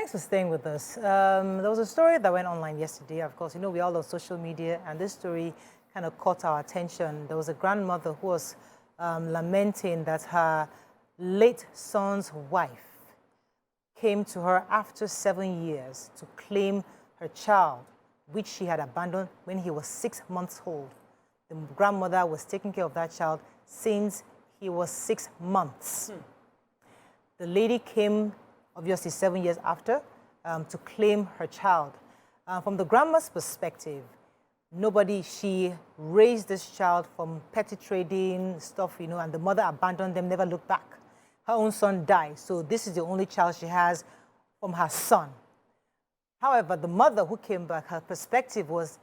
Thanks for staying with us. There was a story that went online yesterday. Of course, you know, we're all on social media, and this story kind of caught our attention. There was a grandmother who was lamenting that her late son's wife came to her after 7 years to claim her child, which she had abandoned when he was 6 months old. The grandmother was taking care of that child since he was 6 months. The lady came, obviously 7 years after, to claim her child. From the grandma's perspective, she raised this child from petty trading stuff, you know, and the mother abandoned them, never looked back. Her own son died, so this is the only child she has from her son. However, the mother who came back, her perspective was,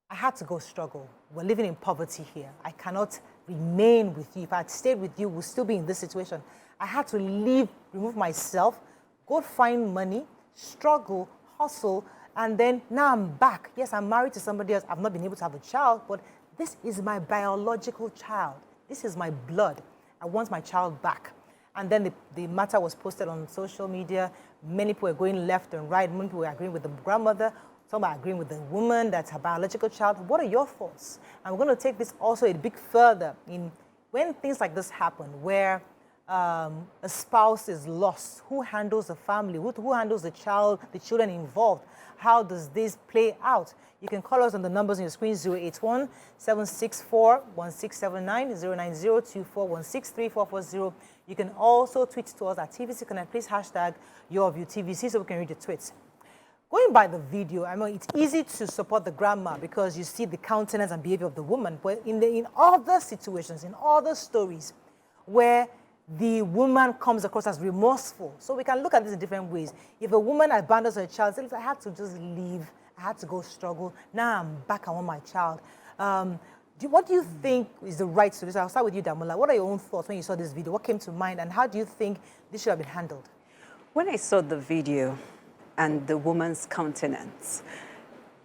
I had to go struggle. We're living in poverty here. I cannot remain with you. If I had stayed with you, we'll still be in this situation. I had to leave, remove myself, go find money, struggle, hustle, and then now I'm back. Yes, I'm married to somebody else. I've not been able to have a child, but this is my biological child. This is my blood. I want my child back. And then the matter was posted on social media. Many people were going left and right. Many people were agreeing with the grandmother. Some are agreeing with the woman that's her biological child. What are your thoughts? And we're going to take this also a bit further in when things like this happen, where a spouse is lost. Who handles the family? Who handles the child, the children involved? How does this play out? You can call us on the numbers on your screen, 081-764-1679, 090-2416-3440. You can also tweet to us at TVC Connect. Please hashtag YourViewTVC so we can read the tweets. Going by the video, I mean, it's easy to support the grandma because you see the countenance and behavior of the woman. But in other situations, in other stories, where the woman comes across as remorseful. So we can look at this in different ways. If a woman abandons her child, says, I had to just leave, I had to go struggle, now I'm back, I want my child. What do you think is the right solution? I'll start with you, Damola. What are your own thoughts when you saw this video? What came to mind, and how do you think this should have been handled? When I saw the video and the woman's countenance,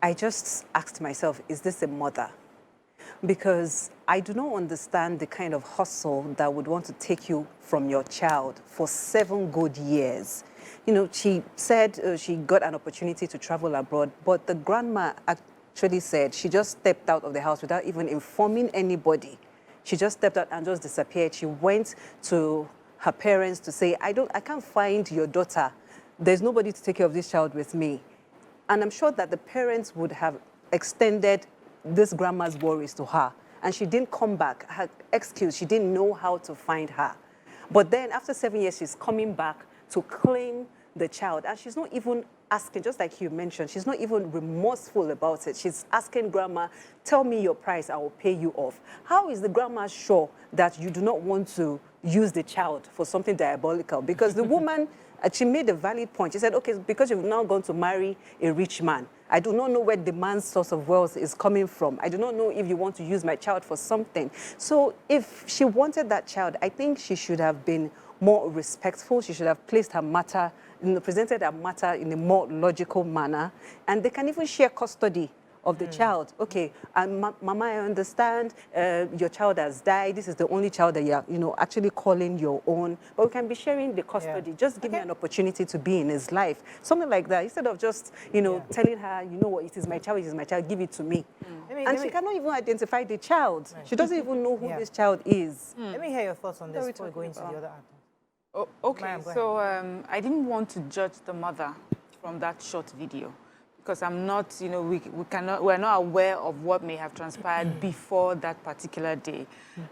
I just asked myself, is this a mother? Because I do not understand the kind of hustle that would want to take you from your child for 7 good years. You know, she said she got an opportunity to travel abroad, but the grandma actually said she just stepped out of the house without even informing anybody. She just stepped out and just disappeared. She went to her parents to say, I can't find your daughter. There's nobody to take care of this child with me. And I'm sure that the parents would have extended this grandma's worries to her. And she didn't come back. Her excuse, she didn't know how to find her. But then after 7 years, she's coming back to claim the child. And she's not even asking, just like you mentioned, she's not even remorseful about it. She's asking grandma, tell me your price, I will pay you off. How is the grandma sure that you do not want to use the child for something diabolical? Because the woman, she made a valid point. She said, okay, because you've now gone to marry a rich man, I do not know where the man's source of wealth is coming from. I do not know if you want to use my child for something. So if she wanted that child, I think she should have been more respectful. She should have placed her matter, presented her matter in a more logical manner. And they can even share custody of the child. Okay, and Mama, I understand your child has died. This is the only child that you're, actually calling your own. But we can be sharing the custody. Just give me an opportunity to be in his life. Something like that. Instead of just, telling her, you know what, it is my child, give it to me. She cannot even identify the child. Right. She doesn't even know who this child is. Let me hear your thoughts on this before we go into the other aspect. Oh, okay, so I didn't want to judge the mother from that short video, because I'm not, we're not aware of what may have transpired before that particular day.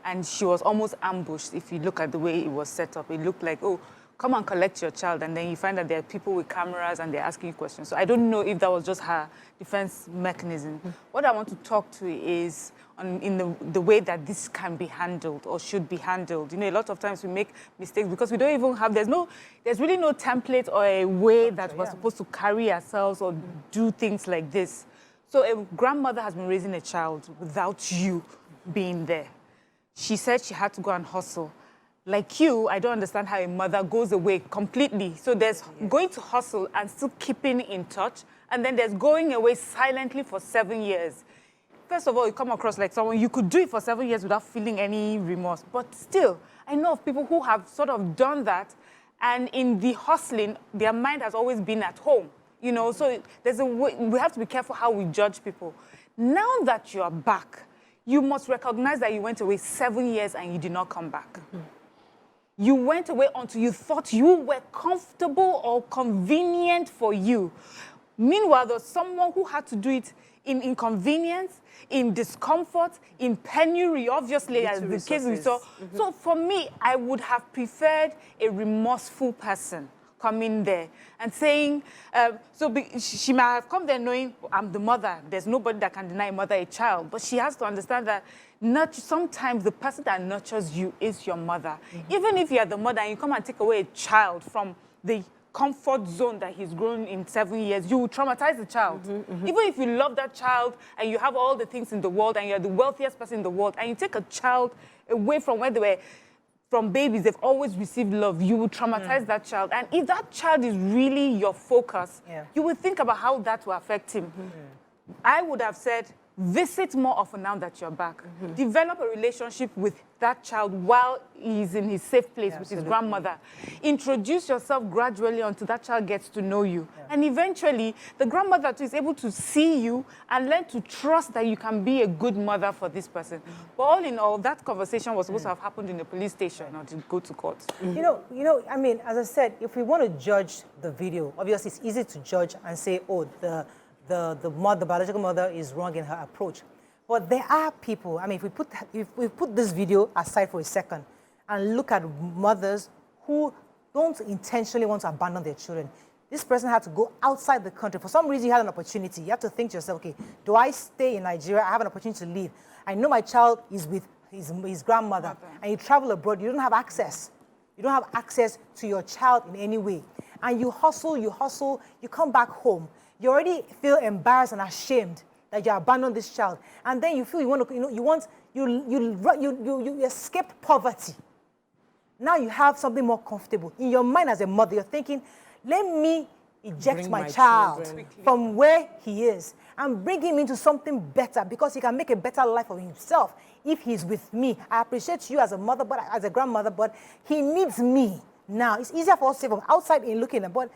And she was almost ambushed. If you look at the way it was set up, it looked like, oh, come and collect your child. And then you find that there are people with cameras and they're asking you questions. So I don't know if that was just her defense mechanism. What I want to talk to is in the way that this can be handled or should be handled. A lot of times we make mistakes because we don't even have, there's really no template or a way that we're supposed to carry ourselves or do things like this. So a grandmother has been raising a child without you being there. She said she had to go and hustle. Like you, I don't understand how a mother goes away completely. So there's going to hustle and still keeping in touch, and then there's going away silently for 7 years. First of all, you come across like someone, you could do it for 7 years without feeling any remorse. But still, I know of people who have sort of done that, And in the hustling, their mind has always been at home. You know, so there's a way, we have to be careful how we judge people. Now that you're back, you must recognize that you went away 7 years and you did not come back. You went away until you thought you were comfortable or convenient for you. Meanwhile, there's someone who had to do it in inconvenience, in discomfort, in penury, obviously, as the case we saw. So for me, I would have preferred a remorseful person coming there and saying, she might have come there knowing, I'm the mother. There's nobody that can deny a mother a child. But she has to understand that sometimes the person that nurtures you is your mother. Even if you're the mother and you come and take away a child from the comfort zone that he's grown in 7 years, you will traumatize the child. Even if you love that child and you have all the things in the world and you're the wealthiest person in the world and you take a child away from where they were, from babies, they've always received love, you will traumatize that child. And if that child is really your focus, you will think about how that will affect him. I would have said, visit more often now that you're back. Develop a relationship with that child while he's in his safe place with his grandmother. Introduce yourself gradually until that child gets to know you. And eventually, the grandmother too is able to see you and learn to trust that you can be a good mother for this person. But all in all, that conversation was supposed to have happened in a police station or to go to court. You know, I mean, as I said, if we want to judge the video, obviously it's easy to judge and say, oh, the biological mother is wrong in her approach. But there are people, I mean, if we put this video aside for a second and look at mothers who don't intentionally want to abandon their children. This person had to go outside the country. For some reason, you had an opportunity. You have to think to yourself, okay, do I stay in Nigeria? I have an opportunity to leave. I know my child is with his grandmother, and you travel abroad. You don't have access. You don't have access to your child in any way. And you hustle, you come back home. You already feel embarrassed and ashamed that you abandoned this child, and then you feel you want to, you escape poverty. Now you have something more comfortable in your mind as a mother. You're thinking, let me eject my child from where he is and bring him into something better because he can make a better life for himself if he's with me. I appreciate you as a mother, but as a grandmother, but he needs me now. It's easier for us to say from outside in looking at, but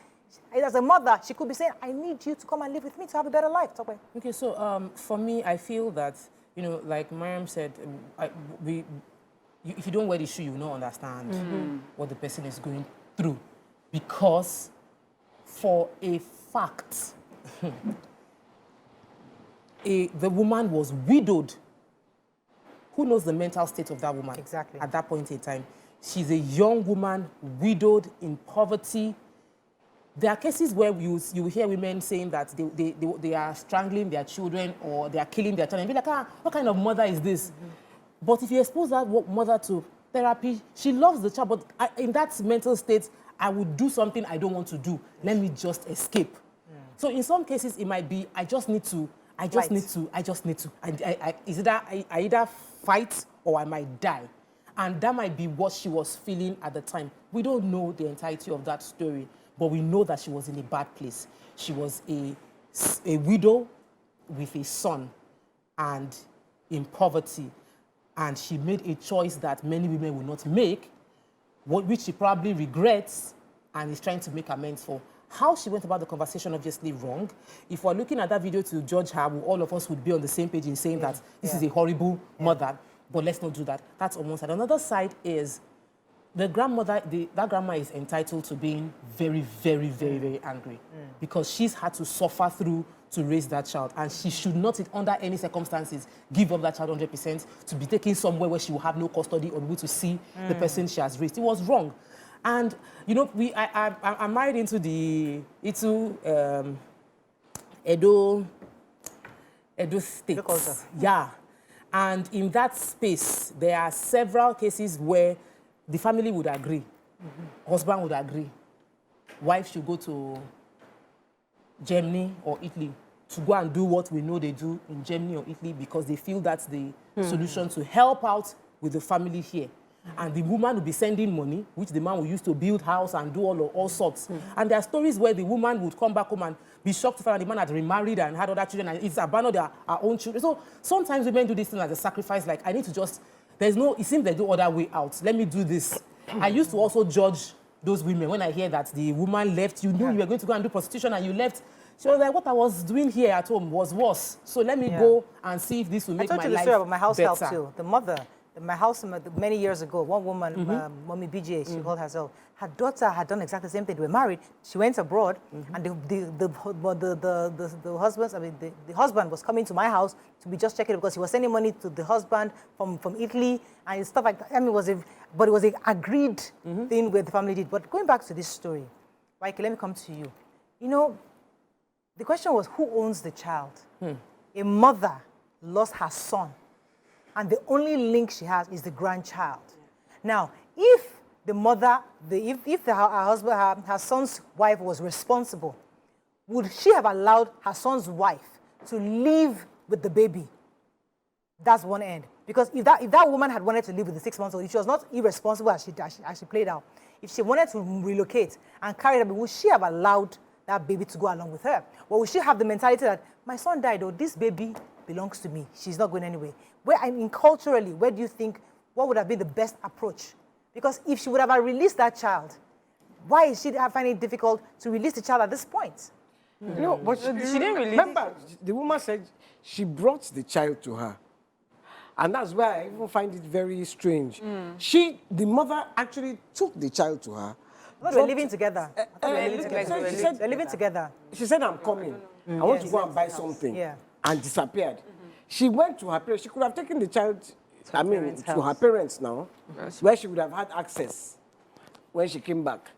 as a mother, she could be saying, I need you to come and live with me to have a better life. Okay, so for me, I feel that, you know, like Mariam said, if you don't wear the shoe, you don't understand what the person is going through. Because for a fact, the woman was widowed. Who knows the mental state of that woman? Exactly. At that point in time. She's a young woman, widowed, in poverty. There are cases where you hear women saying that they are strangling their children or they are killing their children. Be like, what kind of mother is this? But if you expose that mother to therapy, she loves the child, but in that mental state, I would do something I don't want to do. Let me just escape. So in some cases, it might be, I just need to. I either fight or I might die. And that might be what she was feeling at the time. We don't know the entirety of that story. But we know that she was in a bad place. She was a widow with a son and in poverty. And she made a choice that many women will not make, which she probably regrets and is trying to make amends for. How she went about the conversation, obviously wrong. If we're looking at that video to judge her, all of us would be on the same page in saying that this is a horrible mother. But let's not do that. That's on one side. Another side is the grandmother, that grandma is entitled to being very, very, very, very angry because she's had to suffer through to raise that child. And she should not, under any circumstances, give up that child 100% to be taken somewhere where she will have no custody or be able to see the person she has raised. It was wrong. And, you know, I'm married into Edo State. Yeah. And in that space, there are several cases where the family would agree, husband would agree, wife should go to Germany or Italy to go and do what we know they do in Germany or Italy because they feel that's the solution to help out with the family here. And the woman will be sending money, which the man will use to build house and do all sorts. And there are stories where the woman would come back home and be shocked to find out the man had remarried and had other children and it's abandoned their own children. So sometimes women do this thing as a sacrifice, like I need to just, it seems there's no other way out. Let me do this. I used to also judge those women, when I hear that the woman left, you knew you were going to go and do prostitution and you left. She was like, what I was doing here at home was worse. So let me go and see if this will make my life better. I told you the story about my house help too. The mother, my house many years ago, one woman, Mommy BJ, she called herself, her daughter had done exactly the same thing. They were married. She went abroad, and the husband, the husband was coming to my house to be just checking because he was sending money to the husband from Italy and stuff like that. I mean, it was an agreed thing where the family did. But going back to this story, Mike, let me come to you. You know, the question was, who owns the child? A mother lost her son, and the only link she has is the grandchild. Now, if the mother, her son's wife was responsible, would she have allowed her son's wife to live with the baby? That's one end. Because if that woman had wanted to live with the 6 months old, if she was not irresponsible as she played out, if she wanted to relocate and carry the baby, would she have allowed that baby to go along with her? Or would she have the mentality that my son died, or this baby belongs to me, she's not going anywhere? Culturally, where do you think, what would have been the best approach? Because if she would have released that child, why is she finding it difficult to release the child at this point? You know, but she didn't release. Remember, the woman said she brought the child to her. And that's why I even find it very strange. The mother actually took the child to her. They were living together. They're living together. She said, I'm coming. I want to go and buy something. And disappeared. She went to her parents. She could have taken the child, to her parents now, where she would have had access when she came back.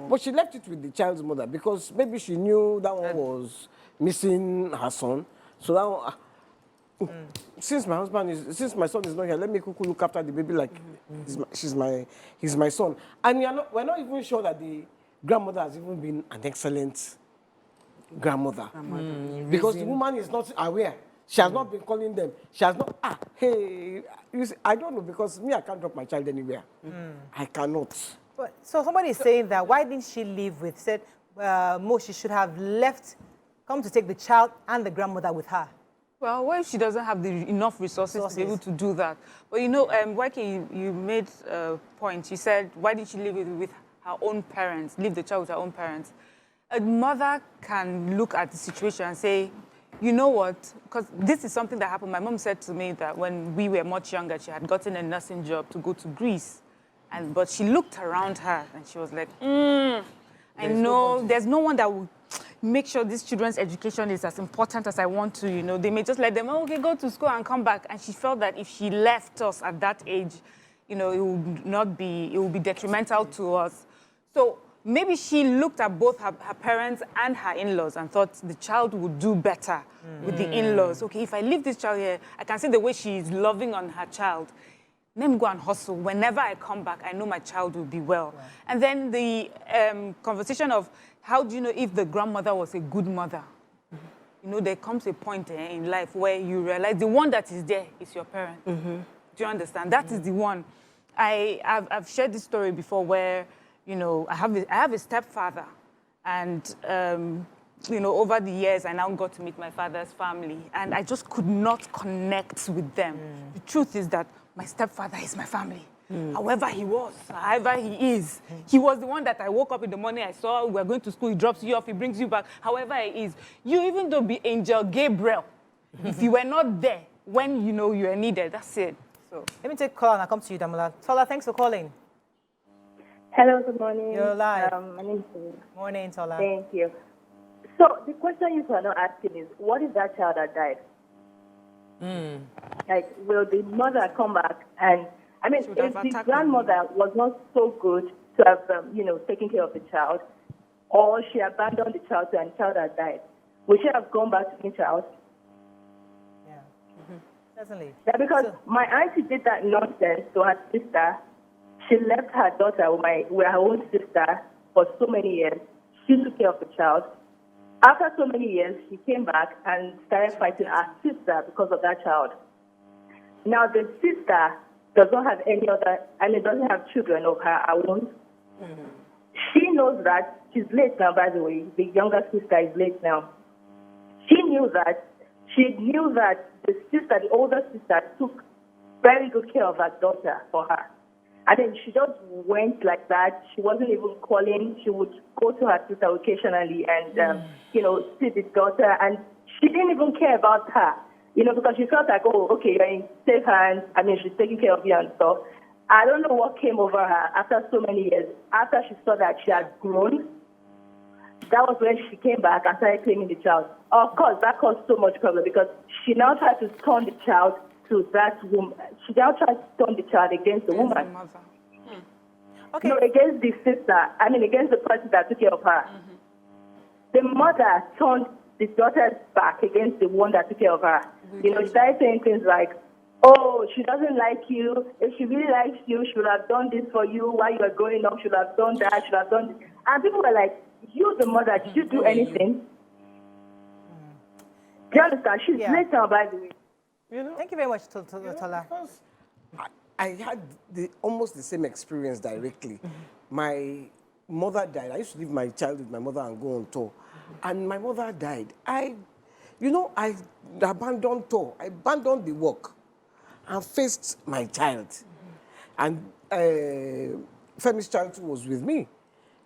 But she left it with the child's mother because maybe she knew that one was missing her son. So that one, since my son is not here, let me look after the baby like he's my son. And we're not even sure that the grandmother has even been an excellent grandmother. Because the woman is not aware. She has not been calling them. She has not, hey, you see, I don't know, because me, I can't drop my child anywhere. I cannot. But, so somebody is saying that, why didn't she leave with, said, Mo, she should have come to take the child and the grandmother with her. Well, what if she doesn't have enough resources to be able to do that? But you know, Waike, you made a point. You said, why didn't she live with her own parents, leave the child with her own parents? A mother can look at the situation and say, you know what, because this is something that happened. My mom said to me that when we were much younger, she had gotten a nursing job to go to Greece. But she looked around her and she was like, I know there's no one that will make sure these children's education is as important as I want to, you know. They may just let them, okay, go to school and come back. And she felt that if she left us at that age, you know, it would be detrimental to us. So maybe she looked at both her parents and her in-laws and thought the child would do better with the in-laws. Okay, if I leave this child here, I can see the way she's loving on her child. Let me go and hustle. Whenever I come back, I know my child will be well. Right. And then the conversation of how do you know if the grandmother was a good mother? You know, there comes a point in life where you realize the one that is there is your parent. Do you understand? That is the one. I've shared this story before where, you know, I have a stepfather, and you know, over the years, I now got to meet my father's family, and I just could not connect with them. The truth is that my stepfather is my family. However he was, however he is, he was the one that I woke up in the morning, I saw, we're going to school, he drops you off, he brings you back, however he is. You, even though be Angel Gabriel, if you were not there when you know you are needed, that's it. So let me take a call and I'll come to you, Damola. Tola, thanks for calling. Hello, good morning. You're live. My name is Tola. Morning, Tola. Thank you. So the question you are not asking is, what is that child that died? Like, will the mother come back and, I mean, if the grandmother was not so good to have, you know, taken care of the child, or she abandoned the child and the child had died, would she have gone back to the child? Yeah, certainly. Yeah, because my auntie did that nonsense to her sister. She left her daughter with her own sister for so many years. She took care of the child. After so many years, she came back and started fighting her sister because of that child. Now, the sister does not have any other, doesn't have children of her own. She knows that she's late now, by the way. The younger sister is late now. She knew that the older sister, took very good care of her daughter for her. I mean, she just went like that. She wasn't even calling. She would go to her sister occasionally and, see the daughter. And she didn't even care about her, because she felt like, oh, okay, you're in safe hands. I mean, she's taking care of you and stuff. I don't know what came over her after so many years. After she saw that she had grown, that was when she came back and started claiming the child. Of course, that caused so much problem because she now tried to turn the child to that woman. She now tried to turn the child against the woman. The mother. Okay. No, against the sister. I mean, against the person that took care of her. The mother turned the daughter's back against the one that took care of her. She started saying things like, oh, she doesn't like you. If she really likes you, she would have done this for you while you were growing up. She would have done that. She would have done this. And people were like, you, the mother, did you do anything? Do you understand? She's late now, by the way. Thank you very much, Tola. I had almost the same experience directly. My mother died. I used to leave my child with my mother and go on tour. And my mother died. I abandoned tour. I abandoned the work and faced my child. And Femi's child too was with me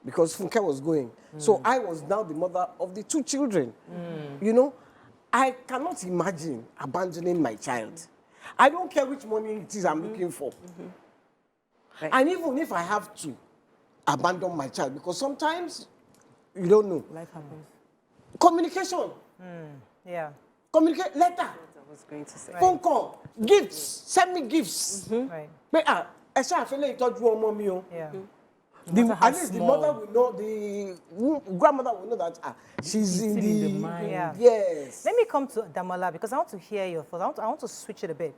because Funke was going. So I was now the mother of the 2 children. I cannot imagine abandoning my child. I don't care which money it is I'm looking for. Right. And even if I have to abandon my child, because sometimes you don't know. Life happens. Communication. Yeah. Communicate, letter. I was going to say. Phone call, gifts, send me gifts. Right. But I feel like told you mommy. Yeah. At least the mother will know, the grandmother will know that she's in the mind. Yeah. Yes. Let me come to Damola because I want to hear your thoughts. I want to switch it a bit.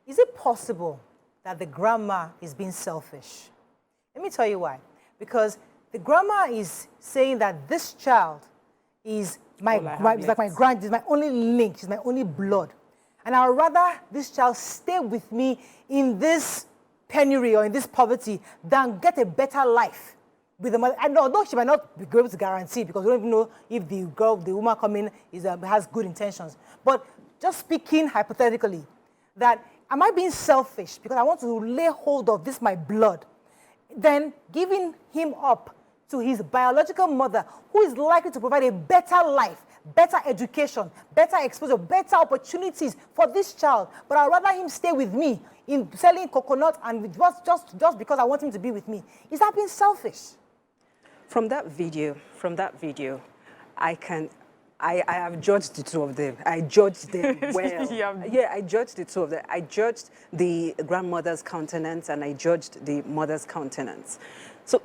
Is it possible that the grandma is being selfish? Let me tell you why. Because the grandma is saying that this child is is my only link, she's my only blood. And I would rather this child stay with me in this penury or in this poverty than get a better life with the mother. And although she might not be able to guarantee because we don't even know if the woman coming has good intentions. But just speaking hypothetically, that am I being selfish because I want to lay hold of this, my blood, then giving him up to his biological mother, who is likely to provide a better life, better education, better exposure, better opportunities for this child. But I'd rather him stay with me in selling coconut and just because I want him to be with me. Is that being selfish? From that video, I have judged the 2 of them. I judged them well. Yeah, I judged the 2 of them. I judged the grandmother's countenance and I judged the mother's countenance. So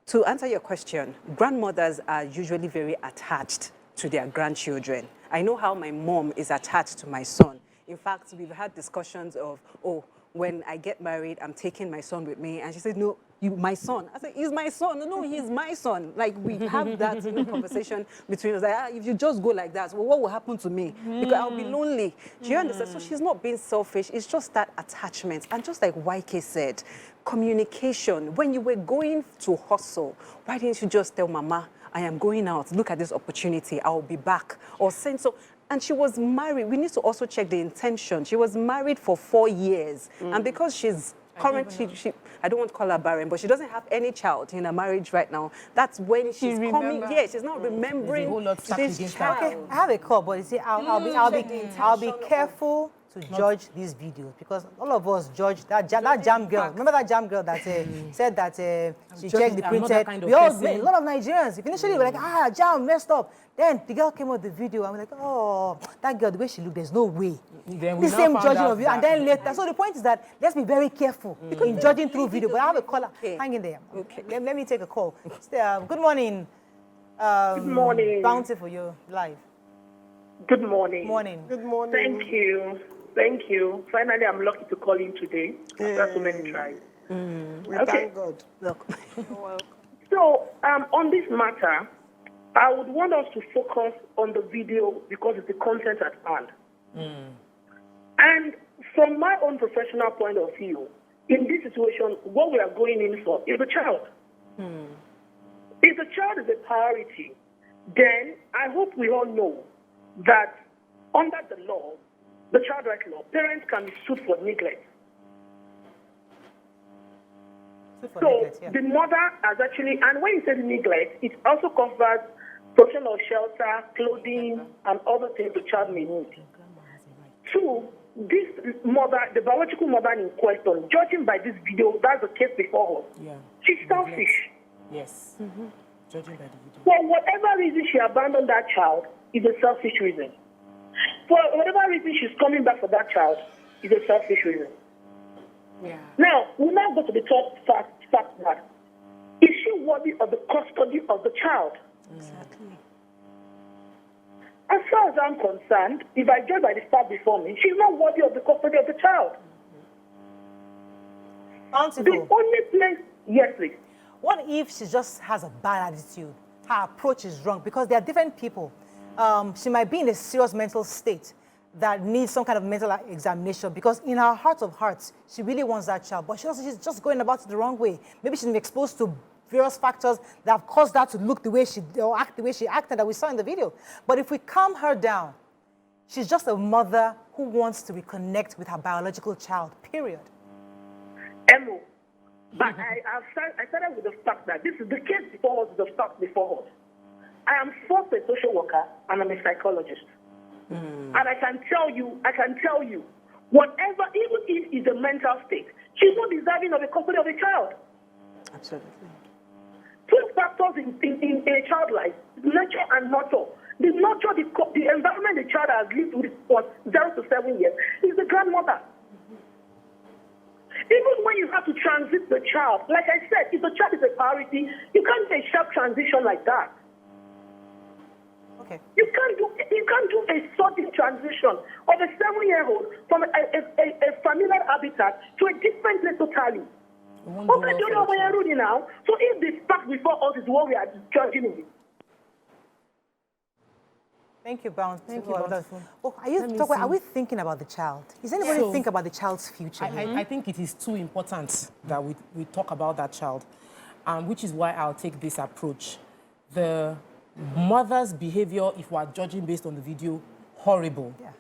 to answer your question, grandmothers are usually very attached to their grandchildren. I know how my mom is attached to my son. In fact, we've had discussions of, oh, when I get married, I'm taking my son with me. And she said, no, my son. I said, he's my son. No, he's my son. Like, we have that conversation between us. Like, if you just go like that, well, what will happen to me? Because I'll be lonely. Do you understand? So she's not being selfish. It's just that attachment. And just like YK said, communication. When you were going to hustle, why didn't you just tell Mama, I am going out. Look at this opportunity. I'll be back. Or send so. And she was married. We need to also check the intention. She was married for 4 years. And because she's currently, I don't want to call her barren, but she doesn't have any child in her marriage right now. That's when she's coming. Yeah, she's not remembering this child. Okay, I have a call, but you see, I'll be careful to judge these videos because all of us judge that jam girl. Remember that jam girl that said that she checked the printed. We all, a lot of Nigerians, initially were like, jam messed up. Then the girl came out the video and we're like, oh, that girl, the way she looked, there's no way. The same judging of you. And then later, so the point is that let's be very careful in judging through video. But I have a caller. Hang in there. Okay. Let me take a call. Good morning. Good morning. Bountiful, you're live. Good morning. Morning. Good morning. Thank you. Thank you. Finally, I'm lucky to call in today after so many tries. Thank God. Look. So, on this matter, I would want us to focus on the video because it's the content at hand. And from my own professional point of view, in this situation, what we are going in for is the child. If the child is a priority, then I hope we all know that under the law, the child rights law, parents can be sued for neglect. So the mother has actually, and when you say neglect, it also covers provision of shelter, clothing, and other things the child may need. Two, this mother, the biological mother in question, judging by this video, that's the case before her. Yeah. She's selfish. Yes. Judging by the video. For whatever reason she abandoned that child is a selfish reason. For whatever reason she's coming back for that child is a selfish reason. Yeah. Now, we'll now go to the third fact that is she worthy of the custody of the child? Exactly. As far as I'm concerned, if I judge by the fact before me, she's not worthy of the custody of the child. The only place, yes, please. What if she just has a bad attitude? Her approach is wrong because there are different people. She might be in a serious mental state that needs some kind of mental examination because in her heart of hearts, she really wants that child, but she's just going about it the wrong way. Maybe she's been exposed to various factors that have caused her to look the way she, or act the way she acted that we saw in the video. But if we calm her down, she's just a mother who wants to reconnect with her biological child, period. Emo, but I started with the fact that this is the case before us, the fact before us. I am first a social worker and I'm a psychologist. And I can tell you, whatever, even if it's a mental state, she's not deserving of the custody of a child. Absolutely. Two factors in a child life, nature and nurture. The nurture, the environment the child has lived with for 0 to 7 years is the grandmother. Even when you have to transit the child, like I said, if the child is a priority, you can't do a sharp transition like that. Okay. You can't do a sudden transition of a 7-year-old from a familiar habitat to a different place totally. Okay, do you know where you're now? So if the fact before us is what we are judging with. Thank you, Bounce. Thank you, Bountiful. Oh, are we thinking about the child? Is anybody think about the child's future? I think it is too important that we talk about that child, which is why I'll take this approach. The mother's behavior, if we are judging based on the video, horrible. Yeah.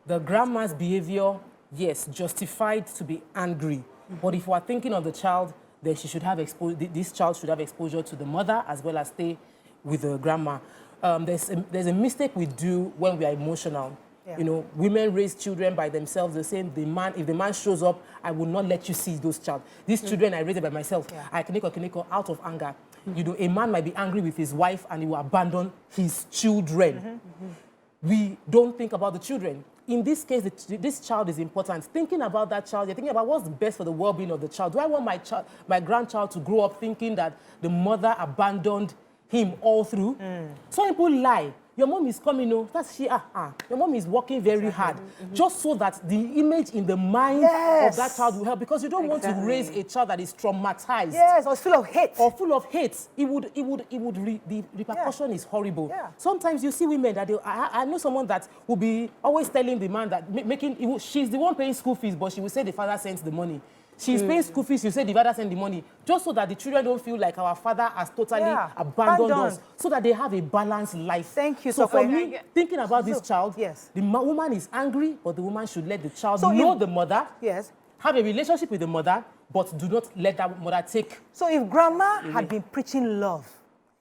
The grandma's behavior, yes, justified to be angry. But if we are thinking of the child, then she should have this child should have exposure to the mother as well as stay with the grandma. There's a mistake we do when we are emotional. Yeah. You know, women raise children by themselves. The same, if the man shows up, I will not let you see those child. These children I raised by myself. Yeah. I can out of anger. You know, a man might be angry with his wife and he will abandon his children. We don't think about the children. In this case, this child is important. Thinking about that child, you're thinking about what's best for the well-being of the child. Do I want my grandchild to grow up thinking that the mother abandoned him all through? Some people lie. Your mom is coming, that's she, your mom is working very hard, just so that the image in the mind of that child will help, because you don't want to raise a child that is traumatized. Yes, or full of hate. Or full of hate. The repercussion is horrible. Yeah. Sometimes you see women that I know someone that will be always telling the man that she's the one paying school fees, but she will say the father sends the money. She's paying school fees, you say the father send the money, just so that the children don't feel like our father has totally abandoned us, so that they have a balanced life. Thank you. So for me, thinking about this child, the woman is angry, but the woman should let the child know the mother, have a relationship with the mother, but do not let that mother take. So if grandma had been preaching love,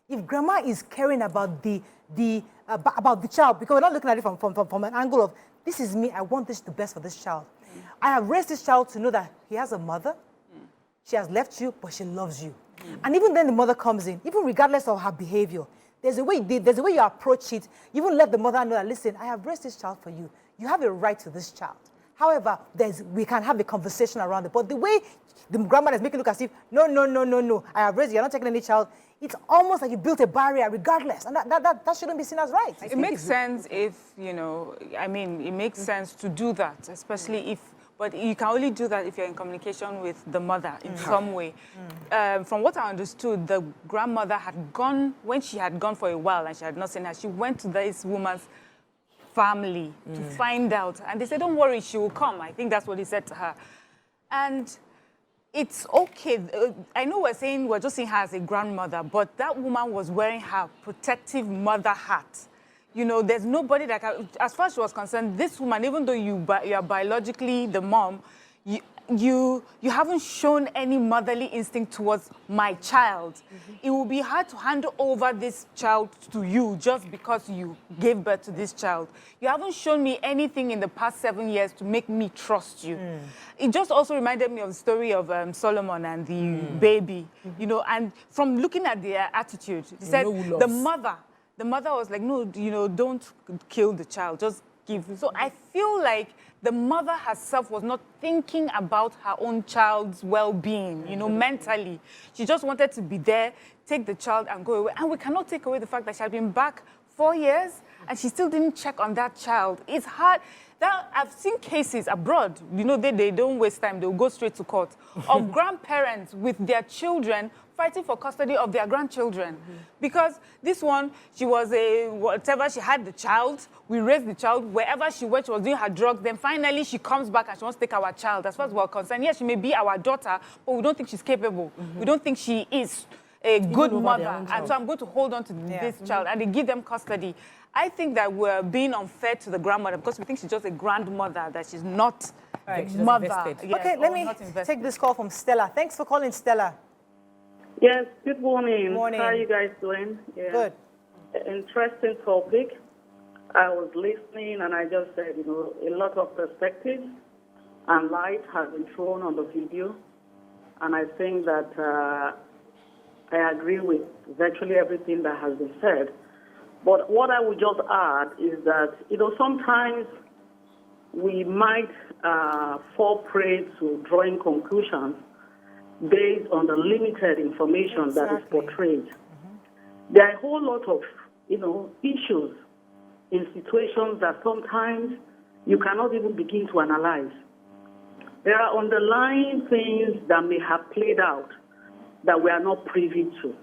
if grandma is caring about the child, because we're not looking at it from an angle of, this is me, I want this the best for this child. I have raised this child to know that he has a mother. She has left you, but she loves you. And even then the mother comes in, even regardless of her behavior, there's a way you approach it. You even let the mother know that, listen, I have raised this child for you. You have a right to this child. However, we can have a conversation around it. But the way the grandmother is making it look as if, no, I have raised you, you're not taking any child, it's almost like you built a barrier regardless. And that shouldn't be seen as right. It makes sense if, it makes sense to do that, especially if, but you can only do that if you're in communication with the mother in some way. From what I understood, the grandmother had gone, when she had gone for a while and she had not seen her, she went to this woman's family to find out. And they said, don't worry, she will come. I think that's what he said to her. And it's okay. I know we're just seeing her as a grandmother, but that woman was wearing her protective mother hat. You know, there's nobody that can, as far as she was concerned, this woman, even though you are biologically the mom, you haven't shown any motherly instinct towards my child. It will be hard to hand over this child to you just because you gave birth to this child. You haven't shown me anything in the past 7 years to make me trust you. It just also reminded me of the story of Solomon and the baby, you know, and from looking at their attitude, they said the mother was like, no, you know, don't kill the child, just give. So I feel like the mother herself was not thinking about her own child's well-being, you know, mentally. She just wanted to be there, take the child and go away. And we cannot take away the fact that she had been back 4 years and she still didn't check on that child. It's hard. I've seen cases abroad, you know, they don't waste time, they'll go straight to court, of grandparents with their children fighting for custody of their grandchildren. Because this one, she was whatever, she had the child, we raised the child, wherever she went, she was doing her drugs, then finally she comes back and she wants to take our child. As far as we're concerned, yes, she may be our daughter, but we don't think she's capable. We don't think she is a good mother. And so I'm going to hold on to this child, and they give them custody. I think that we're being unfair to the grandmother because we think she's just a grandmother, that she's not mother. Yes, okay, let me take this call from Stella. Thanks for calling, Stella. Yes, good morning. Morning. How are you guys doing? Yeah. Good. Interesting topic. I was listening and I just said, you know, a lot of perspectives and light has been thrown on the video. And I think that I agree with virtually everything that has been said. But what I would just add is that, you know, sometimes we might fall prey to drawing conclusions based on the limited information that is portrayed. There are a whole lot of, you know, issues in situations that sometimes you cannot even begin to analyze. There are underlying things that may have played out that we are not privy to.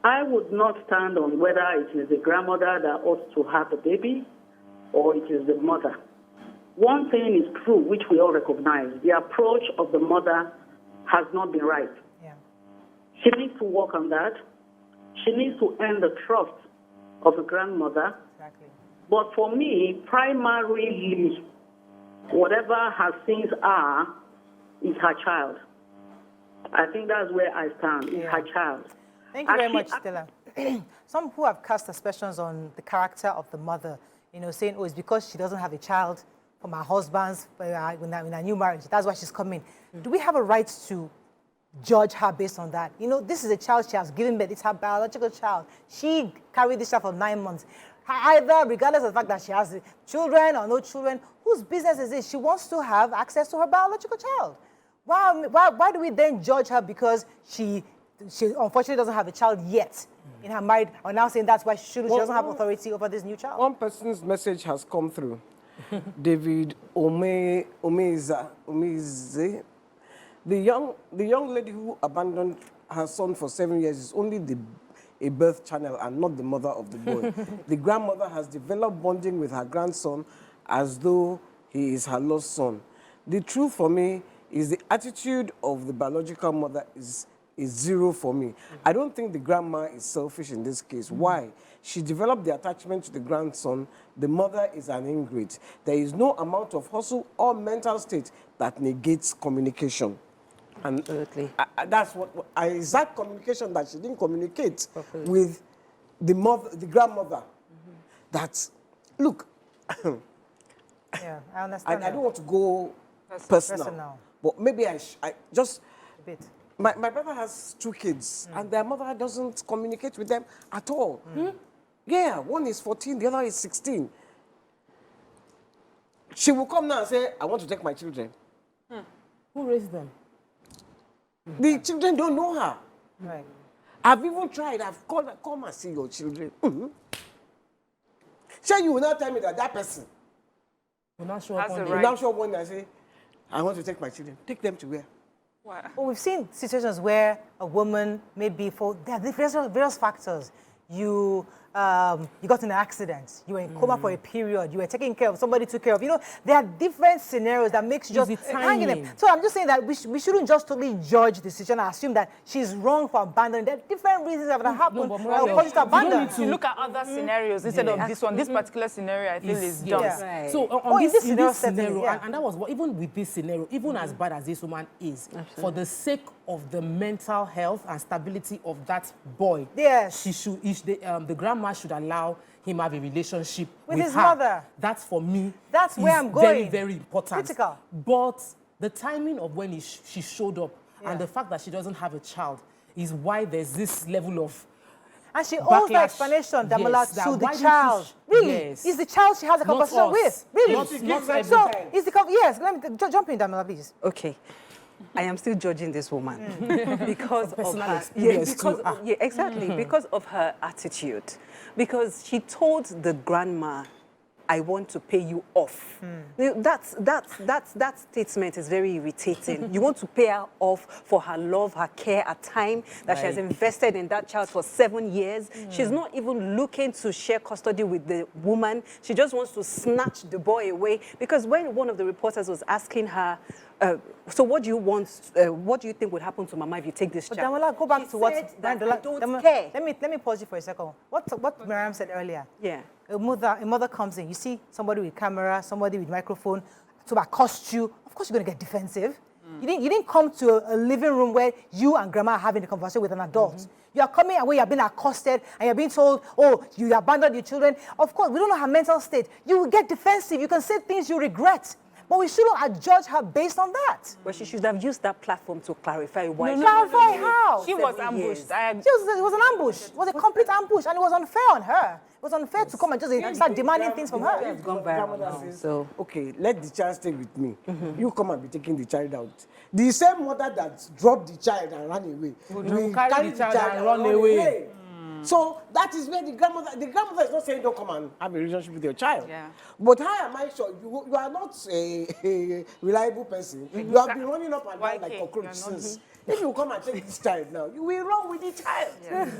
I would not stand on whether it is the grandmother that ought to have the baby or it is the mother. One thing is true, which we all recognize. The approach of the mother has not been right. Yeah. She needs to work on that. She needs to earn the trust of the grandmother. Exactly. But for me, primarily, whatever her sins are, is her child. I think that's where I stand, is her child. Thank you very much, Stella. Some who have cast aspersions on the character of the mother, you know, saying, oh, it's because she doesn't have a child from her husband's, in her new marriage. That's why she's coming. Do we have a right to judge her based on that? You know, this is a child she has given birth. It's her biological child. She carried this child for 9 months. Either, regardless of the fact that she has children or no children, whose business is it? She wants to have access to her biological child. Why do we then judge her because she unfortunately doesn't have a child yet in her marriage, or now saying that's why she doesn't have authority over this new child? One person's message has come through. David Omeze. The young lady who abandoned her son for 7 years is only a birth channel and not the mother of the boy. The grandmother has developed bonding with her grandson as though he is her lost son. The truth for me is the attitude of the biological mother is zero for me. I don't think the grandma is selfish in this case. Why? She developed the attachment to the grandson. The mother is an ingrate. There is no amount of hustle or mental state that negates communication. And that's what is that communication that she didn't communicate with the mother, the grandmother. That's, look, yeah, I understand. I don't want to go personal. But maybe I just a bit. My brother has 2 kids, and their mother doesn't communicate with them at all. Yeah, one is 14, the other is 16. She will come now and say, I want to take my children. Who raised them? The children don't know her. Right. I've even tried. I've called her, come and see your children. Sure, you will not tell me that person. You're not sure. You're not sure when I say, I want to take my children. Take them to where? Wow. Well, we've seen situations where a woman maybe there are various factors. You you got in an accident, you were in coma for a period, you were taking care of, somebody took care of. You know, there are different scenarios that makes you just hanging them. So I'm just saying that we shouldn't just totally judge the decision and assume that she's wrong for abandoning. There are different reasons that have happened that will cause you to abandon. You look at other scenarios instead of this one. This particular scenario, I feel, is dumb. Right. So in this scenario, and that was what, even with this scenario, even as bad as this woman is, for the sake of the mental health and stability of that boy, she should, the grandma should allow him have a relationship with his her. mother. That's for me. That's where I'm going. Very, very important. Critical. But the timing of when she showed up and the fact that she doesn't have a child is why there's this level of. And she owes the explanation, Damola, to the child. Really? Yes. Is the child she has a conversation with? Really? Not so, is the yes, let me jump in, Damola, please. Okay. I am still judging this woman because of her. Exactly. Because of her attitude. Because she told the grandma, I want to pay you off. That statement is very irritating. You want to pay her off for her love, her care, her time that she has invested in that child for 7 years. She's not even looking to share custody with the woman. She just wants to snatch the boy away. Because when one of the reporters was asking her, so what do you want? What do you think would happen to Mama if you take this child? Damola, go back to what I don't care. Let me pause you for a second. What Miriam said earlier. Yeah. A mother comes in. You see somebody with camera, somebody with microphone to accost you. Of course, you're going to get defensive. You didn't come to a living room where you and grandma are having a conversation with an adult. You are coming and where you're being accosted and you're being told, oh, you abandoned your children. Of course, we don't know her mental state. You will get defensive. You can say things you regret. But we shouldn't judge her based on that. Well, she should have used that platform to clarify why. Clarify how? She was ambushed. It was an ambush. It was a complete ambush, and it was unfair on her. It was unfair to come and just start demanding things from her. It's gone viral now, so. Okay, let the child stay with me. You come and be taking the child out. The same mother that dropped the child and ran away will carry the child and run away. So that is where the grandmother is not saying don't come and have a relationship with your child. Yeah. But how am I sure you are not a reliable person? You have been running up and down like cockroach since. If you come and take this child now, you will run with the child. Yes.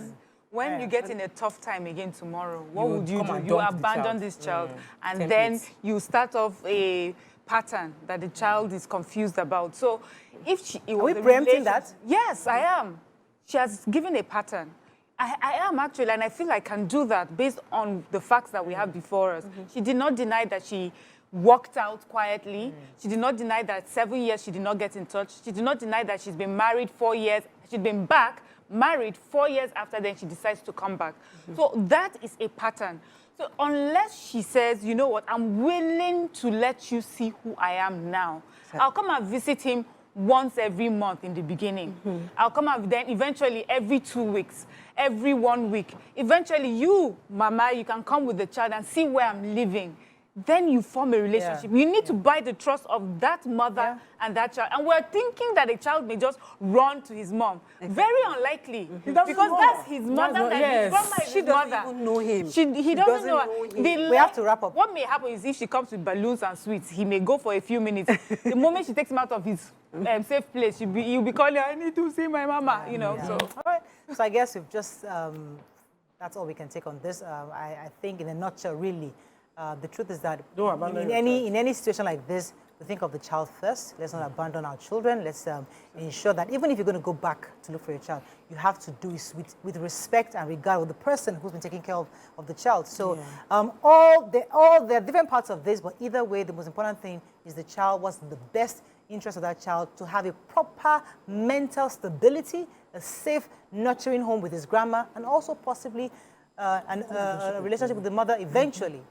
When you get in a tough time again tomorrow, what would you do? You abandon this child, and then you start off a pattern that the child is confused about. So if it was Are we preempting that? Yes, I am. She has given a pattern. I am actually, and I feel I can do that based on the facts that we have before us. She did not deny that she walked out quietly. She did not deny that 7 years she did not get in touch. She did not deny that she's been married 4 years. She'd been back, married 4 years after then she decides to come back. So that is a pattern. So unless she says, you know what, I'm willing to let you see who I am now. I'll come and visit him once every month in the beginning. I'll come and then eventually every 2 weeks, every 1 week. Eventually you, Mama, you can come with the child and see where I'm living. Then you form a relationship. You need to buy the trust of that mother and that child. And we're thinking that a child may just run to his mom. Very unlikely. Because that's his mother. His grandma is his mother. She doesn't even know him. He doesn't know her. We have to wrap up. What may happen is if she comes with balloons and sweets, he may go for a few minutes. The moment she takes him out of his safe place, he'll be calling, I need to see my mama, you know. So. All right. So I guess we've just, that's all we can take on this. I think in a nutshell, really, the truth is that in any situation like this, we think of the child first. Let's not abandon our children. Let's ensure that even if you're going to go back to look for your child, you have to do it with respect and regard of the person who's been taking care of the child. So there are different parts of this, but either way, the most important thing is the child was in the best interest of that child to have a proper mental stability, a safe, nurturing home with his grandma, and also possibly a relationship with the mother eventually.